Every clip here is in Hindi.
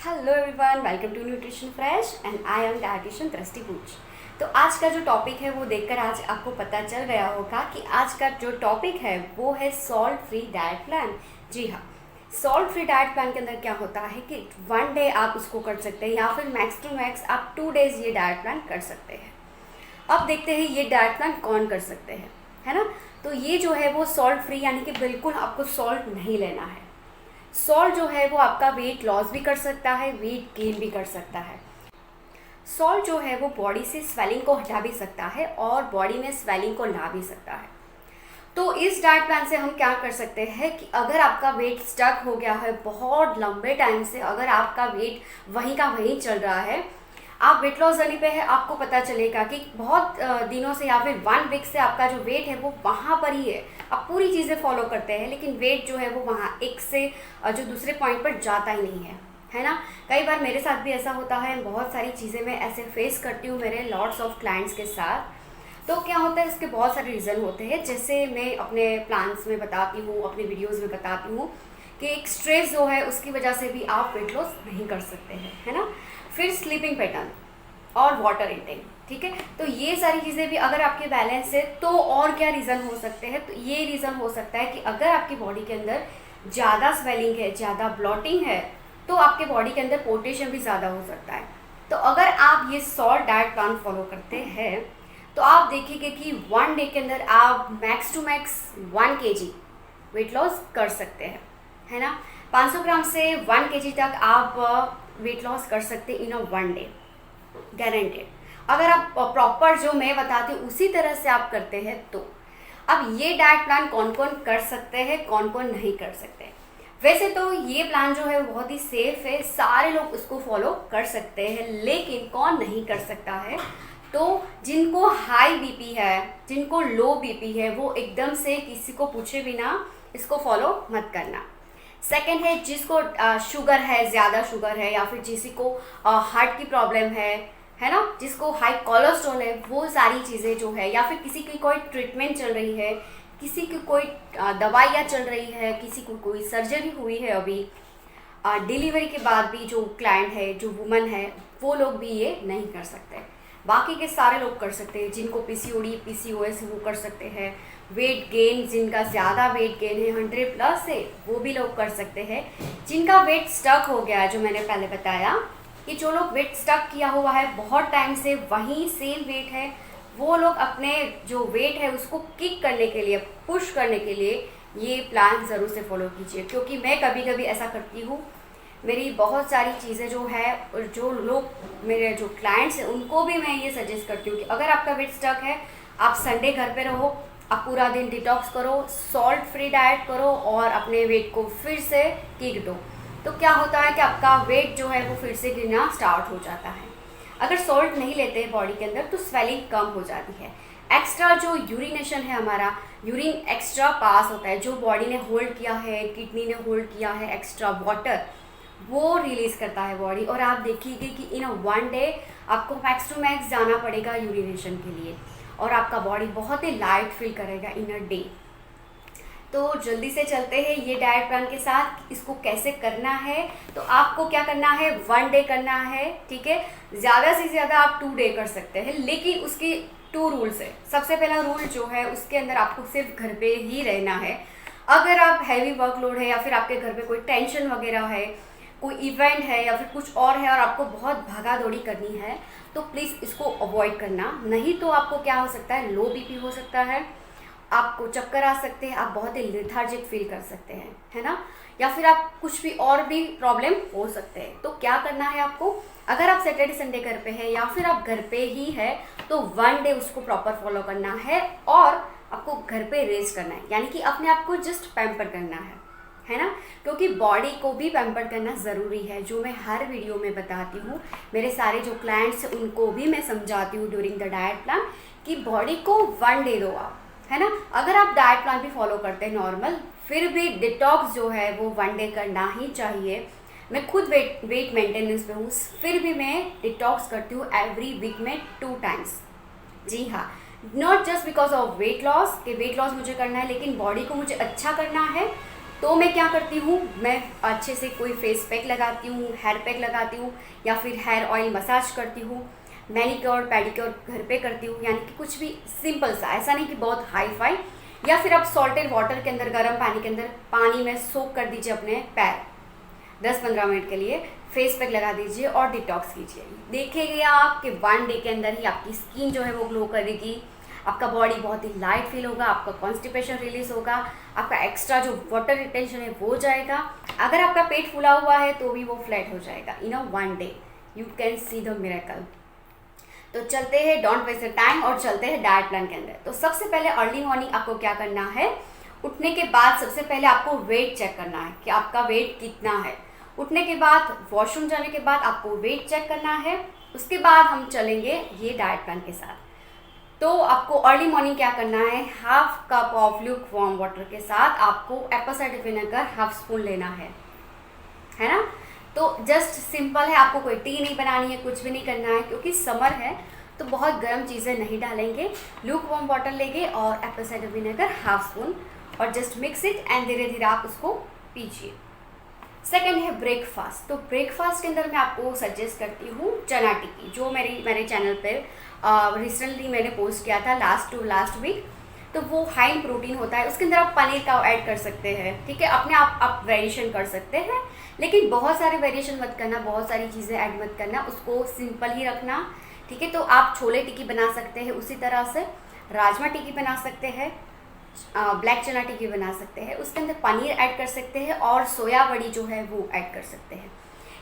Hello everyone, welcome to nutrition fresh and I am dietitian Drishti Puch. तो आज का जो टॉपिक है वो देखकर आज आपको पता चल गया होगा कि आज का जो टॉपिक है वो है सॉल्ट फ्री डाइट प्लान। जी हाँ, सॉल्ट फ्री डाइट प्लान के अंदर क्या होता है कि वन डे आप उसको कर सकते हैं या फिर मैक्स टू मैक्स आप 2 डेज ये डाइट प्लान कर सकते हैं। अब देखते हैं ये डाइट प्लान कौन कर सकते हैं, है ना। तो ये जो है वो सॉल्ट फ्री यानी कि बिल्कुल आपको सॉल्ट नहीं लेना है। सॉल्ट जो है वो आपका वेट लॉस भी कर सकता है, वेट गेन भी कर सकता है। सॉल्ट जो है वो बॉडी से स्वेलिंग को हटा भी सकता है और बॉडी में स्वेलिंग को ला भी सकता है। तो इस डाइट प्लान से हम क्या कर सकते हैं कि अगर आपका वेट स्टक हो गया है बहुत लंबे टाइम से, अगर आपका वेट वहीं का वहीं चल रहा है, आप वेट लॉस जर्नी पे है, आपको पता चलेगा कि बहुत दिनों से या फिर 1 वीक से आपका जो वेट है वो वहाँ पर ही है। आप पूरी चीज़ें फॉलो करते हैं लेकिन वेट जो है वो वहाँ एक से जो दूसरे पॉइंट पर जाता ही नहीं है ना। कई बार मेरे साथ भी ऐसा होता है, बहुत सारी चीज़ें मैं ऐसे फेस करती हूँ मेरे लॉट्स ऑफ क्लाइंट्स के साथ। तो क्या होता है, इसके बहुत सारे रीज़न होते हैं, जैसे मैं अपने प्लान्स में बताती हूँ, अपने वीडियोज़ में बताती हूँ कि एक स्ट्रेस जो है उसकी वजह से भी आप वेट लॉस नहीं कर सकते हैं, है ना। फिर स्लीपिंग पैटर्न और वाटर इंटेक, ठीक है। तो ये सारी चीज़ें भी अगर आपके बैलेंस है तो और क्या रीज़न हो सकते हैं, तो ये रीज़न हो सकता है कि अगर आपकी बॉडी के अंदर ज़्यादा स्वेलिंग है, ज़्यादा ब्लॉटिंग है, तो आपके बॉडी के अंदर पोटेशियम भी ज़्यादा हो सकता है। तो अगर आप ये सॉल्ट डाइट प्लान फॉलो करते हैं तो आप देखेंगे कि 1 डे के अंदर आप max to max 1 kg weight loss कर सकते हैं, है ना। 500 ग्राम से 1 kg तक आप वेट लॉस कर सकते हैं इन अ 1 डे, गारंटेड। अगर आप प्रॉपर जो मैं बताती हूँ उसी तरह से आप करते हैं तो। अब ये डाइट प्लान कौन कौन कर सकते हैं, कौन कौन नहीं कर सकते। वैसे तो ये प्लान जो है बहुत ही सेफ है, सारे लोग उसको फॉलो कर सकते हैं, लेकिन कौन नहीं कर सकता है, तो जिनको हाई बीपी है, जिनको लो बीपी है, वो एकदम से किसी को पूछे बिना इसको फॉलो मत करना। सेकंड है जिसको शुगर है, ज़्यादा शुगर है, या फिर किसी को हार्ट की प्रॉब्लम है ना, जिसको हाई कोलेस्ट्रॉल है, वो सारी चीज़ें जो है, या फिर किसी की कोई ट्रीटमेंट चल रही है, किसी की कोई दवाइयाँ चल रही है, किसी को कोई सर्जरी हुई है अभी, डिलीवरी के बाद भी जो क्लाइंट है, जो वुमन है, वो लोग भी ये नहीं कर सकते। बाकी के सारे लोग कर सकते हैं, जिनको पीसीओडी पीसीओएस वो कर सकते हैं। वेट गेन, जिनका ज़्यादा वेट गेन है 100+ से, वो भी लोग कर सकते हैं। जिनका वेट स्टक हो गया है, जो मैंने पहले बताया कि जो लोग वेट स्टक किया हुआ है बहुत टाइम से, वहीं सेम वेट है, वो लोग अपने जो वेट है उसको किक करने के लिए, पुश करने के लिए ये प्लान ज़रूर से फॉलो कीजिए। क्योंकि मैं कभी कभी ऐसा करती हूँ, मेरी बहुत सारी चीज़ें जो है, और जो लोग मेरे जो क्लाइंट्स हैं उनको भी मैं ये सजेस्ट करती हूँ कि अगर आपका वेट स्टक है, आप संडे घर पे रहो, आप पूरा दिन डिटॉक्स करो, सॉल्ट फ्री डाइट करो और अपने वेट को फिर से किक दो। तो क्या होता है कि आपका वेट जो है वो फिर से गिरना स्टार्ट हो जाता है। अगर सॉल्ट नहीं लेते हैं बॉडी के अंदर तो स्वेलिंग कम हो जाती है। एक्स्ट्रा जो यूरिनेशन है, हमारा यूरिन एक्स्ट्रा पास होता है, जो बॉडी ने होल्ड किया है, किडनी ने होल्ड किया है, एक्स्ट्रा वाटर वो रिलीज़ करता है बॉडी। और आप देखिए कि इन 1 डे आपको मैक्स टू मैक्स जाना पड़ेगा यूरिनेशन के लिए, और आपका बॉडी बहुत ही लाइट फील करेगा इन अ डे। तो जल्दी से चलते हैं ये डाइट प्लान के साथ, इसको कैसे करना है। तो आपको क्या करना है, 1 डे करना है, ठीक है। ज़्यादा से ज़्यादा आप 2 डे कर सकते हैं, लेकिन उसकी 2 रूल्स है। सबसे पहला रूल जो है उसके अंदर आपको सिर्फ घर पे ही रहना है। अगर आप हैवी वर्कलोड है या फिर आपके घर पे कोई टेंशन वगैरह है, कोई इवेंट है या फिर कुछ और है और आपको बहुत भागा दौड़ी करनी है, तो प्लीज़ इसको अवॉइड करना। नहीं तो आपको क्या हो सकता है, लो बीपी हो सकता है, आपको चक्कर आ सकते हैं, आप बहुत ही लेथार्जिक फील कर सकते हैं, है ना, या फिर आप कुछ भी और भी प्रॉब्लम हो सकते हैं। तो क्या करना है आपको, अगर आप सैटरडे संडे घर पे है या फिर आप घर पे ही है, तो 1 डे उसको प्रॉपर फॉलो करना है और आपको घर पे रेस्ट करना है, यानी कि अपने आप को जस्ट पैम्पर करना है ना। क्योंकि बॉडी को भी पैम्पर करना ज़रूरी है, जो मैं हर वीडियो में बताती हूँ। मेरे सारे जो क्लाइंट्स हैं उनको भी मैं समझाती हूँ ड्यूरिंग द डाइट प्लान कि बॉडी को 1 डे दो आप, है ना। अगर आप डाइट प्लान भी फॉलो करते हैं नॉर्मल, फिर भी डिटॉक्स जो है वो 1 डे करना ही चाहिए। मैं खुद वेट मेंटेनेंस पे हूँ, फिर भी मैं डिटॉक्स करती हूँ एवरी वीक में 2 टाइम्स। जी हाँ, not just because of weight loss, कि वेट लॉस मुझे करना है, लेकिन बॉडी को मुझे अच्छा करना है तो मैं क्या करती हूँ, मैं अच्छे से कोई फेस पैक लगाती हूँ, हेयर पैक लगाती हूँ, या फिर हेयर ऑयल मसाज करती हूँ, मैनिक्योर पैडिक्योर घर पे करती हूँ, यानी कि कुछ भी सिंपल सा, ऐसा नहीं कि बहुत हाई फाई। या फिर आप सॉल्टेड वाटर के अंदर, गर्म पानी के अंदर, पानी में सोक कर दीजिए अपने पैर 10-15 मिनट के लिए, फेस पैक लगा दीजिए और डिटॉक्स कीजिए। देखिएगा आप कि 1 डे के अंदर ही आपकी स्किन जो है वो ग्लो करेगी, आपका बॉडी बहुत ही लाइट फील होगा, आपका कॉन्स्टिपेशन रिलीज होगा, आपका एक्स्ट्रा जो वाटर रिटेंशन है वो जाएगा। अगर आपका पेट फूला हुआ है तो भी वो फ्लैट हो जाएगा इन अ 1 day. You can see the miracle. तो चलते हैं, डोंट वेस्ट द टाइम, और चलते हैं डाइट प्लान के अंदर। तो सबसे पहले अर्ली मॉर्निंग आपको क्या करना है, उठने के बाद सबसे पहले आपको वेट चेक करना है कि आपका वेट कितना है। उठने के बाद, वॉशरूम जाने के बाद आपको वेट चेक करना है। उसके बाद हम चलेंगे ये डाइट प्लान के साथ। तो आपको अर्ली मॉर्निंग क्या करना है, half cup of Luke warm water के साथ आपको Apple cider vinegar half spoon लेना है ना। तो जस्ट सिंपल है, आपको कोई टी नहीं बनानी है, कुछ भी नहीं करना है, क्योंकि समर है तो बहुत गर्म चीज़ें नहीं डालेंगे। ल्यूक वार्म वाटर लेंगे और Apple cider vinegar half spoon, और जस्ट मिक्स इट एंड धीरे धीरे आप उसको पीजिए। सेकंड है ब्रेकफास्ट। तो ब्रेकफास्ट के अंदर मैं आपको सजेस्ट करती हूँ चना टिक्की, जो मेरे चैनल पर रिसेंटली मैंने पोस्ट किया था लास्ट वीक। तो वो हाई प्रोटीन होता है, उसके अंदर आप पनीर का ऐड कर सकते हैं, ठीक है, अपने आप वेरिएशन कर सकते हैं, लेकिन बहुत सारे वेरिएशन मत करना, बहुत सारी चीज़ें ऐड मत करना, उसको सिंपल ही रखना, ठीक है। तो आप छोले टिक्की बना सकते हैं, उसी तरह से राजमा टिक्की बना सकते हैं, ब्लैक चना टिक्की बना सकते हैं, उसके अंदर पनीर ऐड कर सकते हैं और सोया बड़ी जो है वो ऐड कर सकते हैं।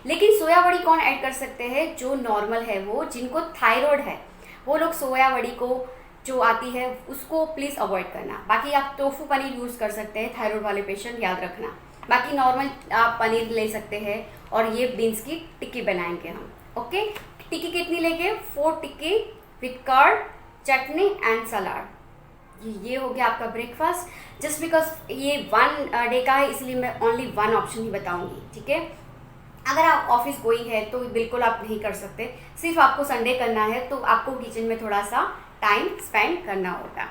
लेकिन सोया बड़ी कौन ऐड कर सकते हैं, जो नॉर्मल है, वो जिनको थायराइड है वो लोग सोया बड़ी को जो आती है उसको प्लीज़ अवॉइड करना। बाकी आप टोफू पनीर यूज़ कर सकते हैं, थायराइड वाले पेशेंट, याद रखना। बाकी नॉर्मल आप पनीर ले सकते हैं, और ये बीन्स की टिक्की बनाएंगे हम, ओके। टिक्की कितनी लेंगे, 4 टिक्की विथ कर्ड, चटनी एंड सलाद। ये हो गया आपका ब्रेकफास्ट। जस्ट बिकॉज ये 1 डे का है, इसलिए मैं ओनली 1 ऑप्शन ही बताऊंगी, ठीक है। अगर आप ऑफिस गोइंग है तो बिल्कुल आप नहीं कर सकते, सिर्फ आपको संडे करना है, तो आपको किचन में थोड़ा सा टाइम स्पेंड करना होगा।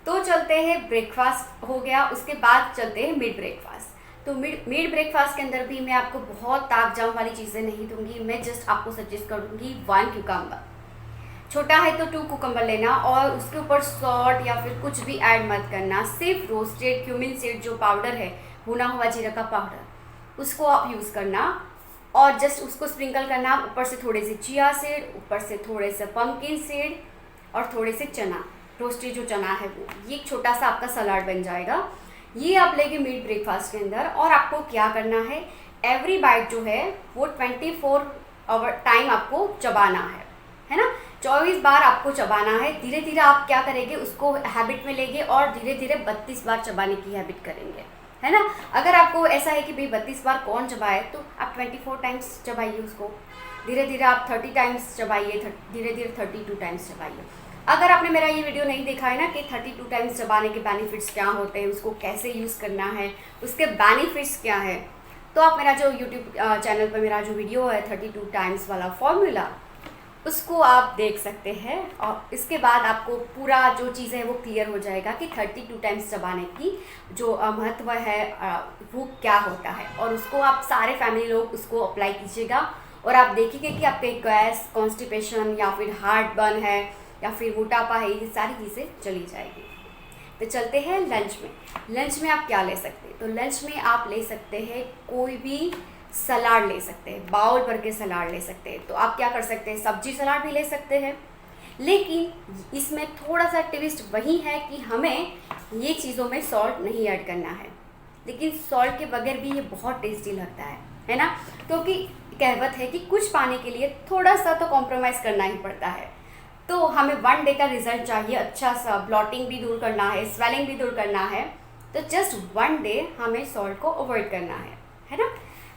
तो चलते हैं, ब्रेकफास्ट हो गया, उसके बाद चलते हैं मिड ब्रेकफास्ट। तो मिड ब्रेकफास्ट के अंदर भी मैं आपको बहुत ताक जाम वाली चीज़ें नहीं दूंगी, मैं जस्ट आपको सजेस्ट करूँगी 1 क्यूकम्बर। छोटा है तो 2 कुकम्बर लेना, और उसके ऊपर सॉल्ट या फिर कुछ भी ऐड मत करना, सिर्फ रोस्टेड क्यूमिन सीड जो पाउडर है, भुना हुआ जीरा का पाउडर, उसको आप यूज़ करना, और जस्ट उसको स्प्रिंकल करना। ऊपर से थोड़े से चिया सीड, ऊपर से थोड़े से पम्पकिन सीड, और थोड़े से चना, रोस्टेड जो चना है वो, ये एक छोटा सा आपका सलाद बन जाएगा। ये आप लेंगे मिड ब्रेकफास्ट के अंदर। और आपको क्या करना है, एवरी बाइट जो है वो 24 आवर टाइम आपको चबाना है ना, 24 बार आपको चबाना है। धीरे धीरे आप क्या करेंगे, उसको हैबिट में लेंगे और धीरे धीरे 32 बार चबाने की हैबिट करेंगे, है ना। अगर आपको ऐसा है कि भाई 32 बार कौन चबाए, तो आप 24 टाइम्स चबाइए उसको, धीरे धीरे आप 30 टाइम्स चबाइए, धीरे धीरे 32 टाइम्स चबाइए। अगर आपने मेरा ये वीडियो नहीं देखा है ना कि 32 टाइम्स चबाने के बेनिफिट्स क्या होते हैं, उसको कैसे यूज़ करना है, उसके बेनिफिट्स क्या है, तो आप मेरा जो यूट्यूब चैनल पर मेरा जो वीडियो है 32 टाइम्स वाला फॉर्मूला, उसको आप देख सकते हैं। और इसके बाद आपको पूरा जो चीज़ है वो क्लियर हो जाएगा कि 32 टाइम्स चबाने की जो महत्व है वो क्या होता है, और उसको आप सारे फैमिली लोग उसको अप्लाई कीजिएगा, और आप देखेंगे कि आपके गैस, कॉन्स्टिपेशन या फिर हार्ट बर्न है या फिर मोटापा है, ये सारी चीज़ें चली जाएगी। तो चलते हैं लंच में। लंच में आप क्या ले सकते हैं, तो लंच में आप ले सकते हैं कोई भी सलाद ले सकते हैं, बाउल भर के सलाद ले सकते हैं। तो आप क्या कर सकते हैं, सब्जी सलाद भी ले सकते हैं, लेकिन इसमें थोड़ा सा ट्विस्ट वही है कि हमें ये चीज़ों में सॉल्ट नहीं ऐड करना है, लेकिन सॉल्ट के बगैर भी ये बहुत टेस्टी लगता है ना। क्योंकि कहावत है कि कुछ पाने के लिए थोड़ा सा तो कॉम्प्रोमाइज़ करना ही पड़ता है। तो हमें 1 डे का रिजल्ट चाहिए, अच्छा सा, ब्लॉटिंग भी दूर करना है, स्वेलिंग भी दूर करना है, तो जस्ट 1 डे हमें सॉल्ट को अवॉइड करना है ना।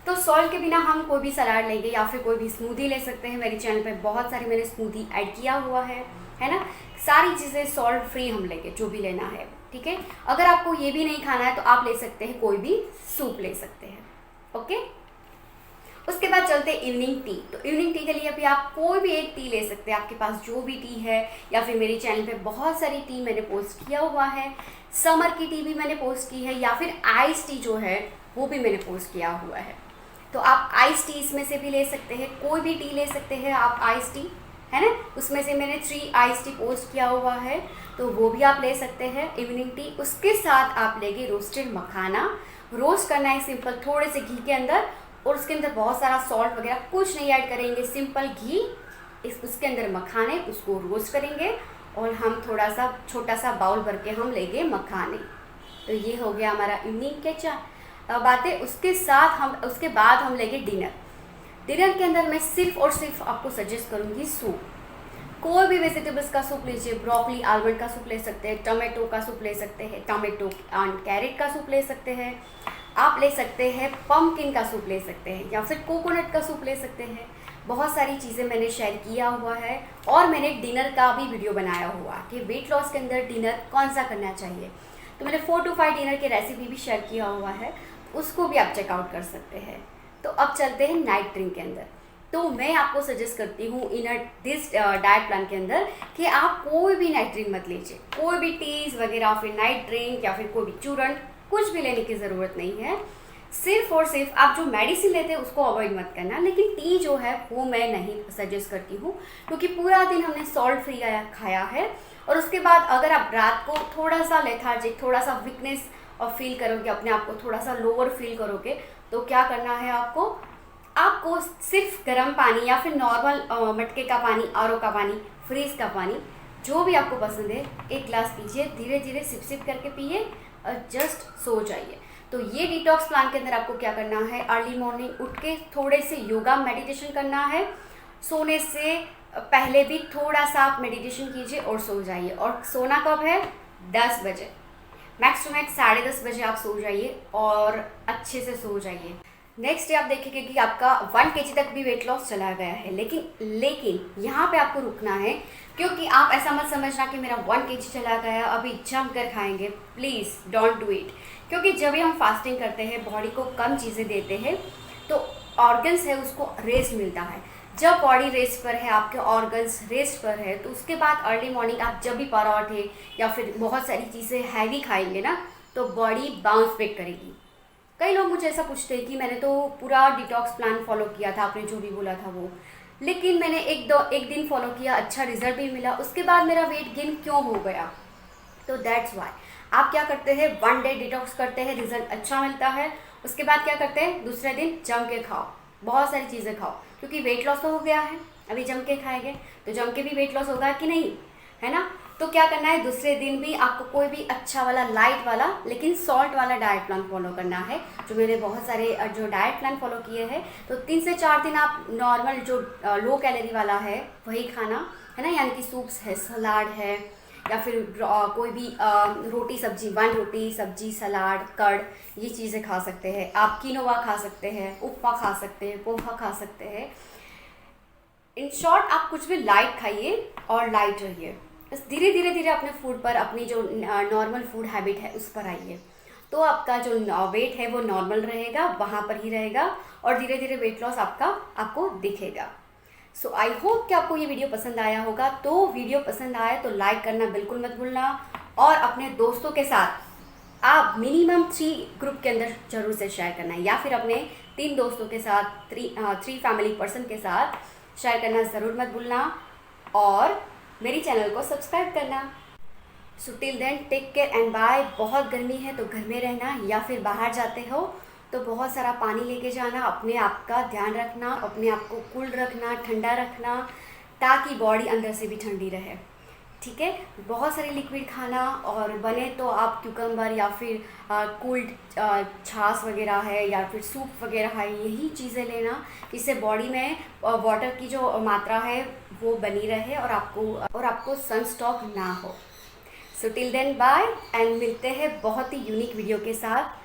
तो सॉल्ट के बिना हम कोई भी सलाद लेंगे या फिर कोई भी स्मूदी ले सकते हैं। मेरे चैनल पे बहुत सारी मैंने स्मूदी ऐड किया हुआ है ना। सारी चीज़ें सॉल्ट फ्री हम लेंगे, जो भी लेना है, ठीक है। अगर आपको ये भी नहीं खाना है तो आप ले सकते हैं कोई भी सूप ले सकते हैं, ओके। उसके बाद चलते हैं इवनिंग टी। तो इवनिंग टी के लिए अभी आप कोई भी एक टी ले सकते हैं, आपके पास जो भी टी है, या फिर मेरे चैनल पे बहुत सारी टी मैंने पोस्ट किया हुआ है। समर की टी भी मैंने पोस्ट की है, या फिर आइस टी जो है वो भी मैंने पोस्ट किया हुआ है। तो आप आइस टी इसमें से भी ले सकते हैं, कोई भी टी ले सकते हैं आप आइस टी, है ना। उसमें से मैंने 3 आइस टी पोस्ट किया हुआ है, तो वो भी आप ले सकते हैं इवनिंग टी। उसके साथ आप लेंगे रोस्टेड मखाना। रोस्ट करना है सिंपल, थोड़े से घी के अंदर, और उसके अंदर बहुत सारा सॉल्ट वगैरह कुछ नहीं ऐड करेंगे, सिंपल घी, उसके अंदर मखाने, उसको रोस्ट करेंगे, और हम थोड़ा सा छोटा सा बाउल भर के हम लेंगे मखाने। तो ये हो गया हमारा इवनिंग के बातें। उसके बाद हम लेंगे डिनर। डिनर के अंदर मैं सिर्फ और सिर्फ आपको सजेस्ट करूँगी सूप। कोई भी वेजिटेबल्स का सूप लीजिए, ब्रोकली आलमंड का सूप ले सकते हैं, टमाटो का सूप ले सकते हैं, टमाटो एंड कैरेट का सूप ले सकते हैं, आप ले सकते हैं पम्पकिन का सूप ले सकते हैं, या फिर कोकोनट का सूप ले सकते हैं। बहुत सारी चीज़ें मैंने शेयर किया हुआ है, और मैंने डिनर का भी वीडियो बनाया हुआ कि वेट लॉस के अंदर डिनर कौन सा करना चाहिए। तो मैंने 4 to 5 डिनर की रेसिपी भी शेयर किया हुआ है, उसको भी आप चेकआउट कर सकते हैं। तो अब चलते हैं नाइट ड्रिंक के अंदर। तो मैं आपको सजेस्ट करती हूँ इन दिस डाइट प्लान के अंदर कि आप कोई भी नाइट ड्रिंक मत लीजिए, कोई भी टीज़ वगैरह, फिर नाइट ड्रिंक या फिर कोई भी चूर्ण, कुछ भी लेने की ज़रूरत नहीं है। सिर्फ और सिर्फ आप जो मेडिसिन लेते हैं उसको अवॉइड मत करना, लेकिन टी जो है वो मैं नहीं सजेस्ट करती हूँ, क्योंकि पूरा दिन हमने सॉल्ट फ्री खाया है, और उसके बाद अगर आप रात को थोड़ा सा लेथार्जिक, थोड़ा सा वीकनेस और फील करोगे, अपने आप को थोड़ा सा लोअर फील करोगे, तो क्या करना है आपको सिर्फ गर्म पानी या फिर नॉर्मल मटके का पानी, आरओ का पानी, फ्रीज का पानी, जो भी आपको पसंद है, 1 गिलास पीजिए, धीरे धीरे सिप सिप करके पिए और जस्ट सो जाइए। तो ये डिटॉक्स प्लान के अंदर आपको क्या करना है, अर्ली मॉर्निंग उठ के थोड़े से योगा मेडिटेशन करना है, सोने से पहले भी थोड़ा सा आप मेडिटेशन कीजिए और सो जाइए। और सोना कब है, 10 बजे, मैक्स टू मैक्स 10:30 बजे आप सो जाइए, और अच्छे से सो जाइए। नेक्स्ट डे आप देखेंगे कि आपका 1 kg तक भी वेट लॉस चला गया है। लेकिन यहाँ पे आपको रुकना है, क्योंकि आप ऐसा मत समझना कि मेरा 1 kg चला गया अभी जम कर खाएंगे, प्लीज़ डोंट डू इट। क्योंकि जब भी हम फास्टिंग करते हैं, बॉडी को कम चीज़ें देते हैं, तो ऑर्गन्स है उसको रेस्ट मिलता है। जब बॉडी रेस्ट पर है, आपके ऑर्गन्स रेस्ट पर है, तो उसके बाद अर्ली मॉर्निंग आप जब भी पराठे या फिर बहुत सारी चीज़ें हैवी खाएंगे ना, तो बॉडी बाउंस बैक करेगी। कई लोग मुझे ऐसा पूछते हैं कि मैंने तो पूरा डिटॉक्स प्लान फॉलो किया था, आपने जो भी बोला था वो, लेकिन मैंने एक दिन फॉलो किया, अच्छा रिजल्ट भी मिला, उसके बाद मेरा वेट गेन क्यों हो गया। तो दैट्स वाई आप क्या करते हैं, 1 डे डिटॉक्स करते हैं, रिजल्ट अच्छा मिलता है, उसके बाद क्या करते हैं, दूसरे दिन जम के खाओ, बहुत सारी चीज़ें खाओ, क्योंकि वेट लॉस तो हो गया है, अभी जम के खाएंगे तो जम के भी वेट लॉस होगा कि नहीं, है ना। तो क्या करना है, दूसरे दिन भी आपको कोई भी अच्छा वाला लाइट वाला लेकिन सॉल्ट वाला डाइट प्लान फॉलो करना है। जो मैंने बहुत सारे जो डाइट प्लान फॉलो किए हैं, तो 3 से 4 दिन आप नॉर्मल जो लो कैलोरी वाला है वही खाना है ना, यानी कि सूप्स है, सलाद है, या फिर कोई भी रोटी सब्जी, 1 रोटी सब्जी सलाद कर्ड, ये चीज़ें खा सकते हैं आप। कीनोवा खा सकते हैं, उपमा खा सकते हैं, पोहा खा सकते हैं। इन शॉर्ट आप कुछ भी लाइट खाइए और लाइट रहिए, बस धीरे धीरे अपने फूड पर, अपनी जो नॉर्मल फूड हैबिट है उस पर आइए, तो आपका जो वेट है वो नॉर्मल रहेगा, वहाँ पर ही रहेगा, और धीरे धीरे वेट लॉस आपको दिखेगा। सो आई होप कि आपको ये वीडियो पसंद आया होगा। तो वीडियो पसंद आया तो लाइक करना बिल्कुल मत भूलना, और अपने दोस्तों के साथ आप मिनिमम 3 ग्रुप के अंदर जरूर से शेयर करना है, या फिर अपने 3 दोस्तों के साथ, 3 फैमिली पर्सन के साथ शेयर करना ज़रूर मत भूलना, और मेरी चैनल को सब्सक्राइब करना। So till then take care and bye. बहुत गर्मी है तो घर में रहना, या फिर बाहर जाते हो तो बहुत सारा पानी लेके जाना, अपने आप का ध्यान रखना, अपने आप को कूल रखना, ठंडा रखना, ताकि बॉडी अंदर से भी ठंडी रहे, ठीक है। बहुत सारे लिक्विड खाना, और बने तो आप क्यूकम्बर या फिर कूल्ड छाछ वगैरह है, या फिर सूप वगैरह है, यही चीज़ें लेना, जिससे बॉडी में वाटर की जो मात्रा है वो बनी रहे, और आपको सनस्ट्रोक ना हो। So till then bye, and मिलते हैं बहुत ही यूनिक वीडियो के साथ।